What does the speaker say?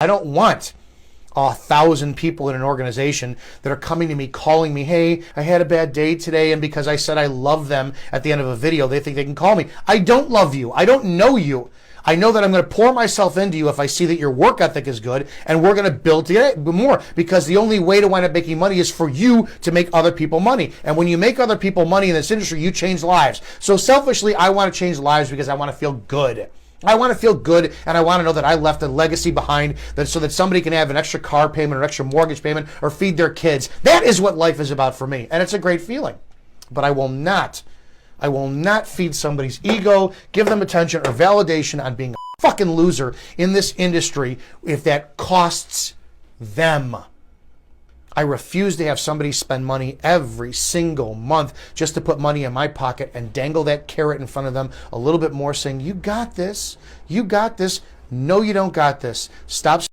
I don't want 1,000 people in an organization that are coming to me, calling me, hey, I had a bad day today, and because I said I love them at the end of a video, they think they can call me. I don't love you. I don't know you. I know that I'm going to pour myself into you if I see that your work ethic is good, and we're going to build together more, because the only way to wind up making money is for you to make other people money. And when you make other people money in this industry, you change lives. So selfishly, I want to change lives because I want to feel good. I want to feel good, and I want to know that I left a legacy behind so that somebody can have an extra car payment or extra mortgage payment or feed their kids. That is what life is about for me, and it's a great feeling. But I will not feed somebody's ego, give them attention or validation on being a fucking loser in this industry if that costs them. I refuse to have somebody spend money every single month just to put money in my pocket and dangle that carrot in front of them a little bit more, saying, you got this, you got this. No, you don't got this. Stop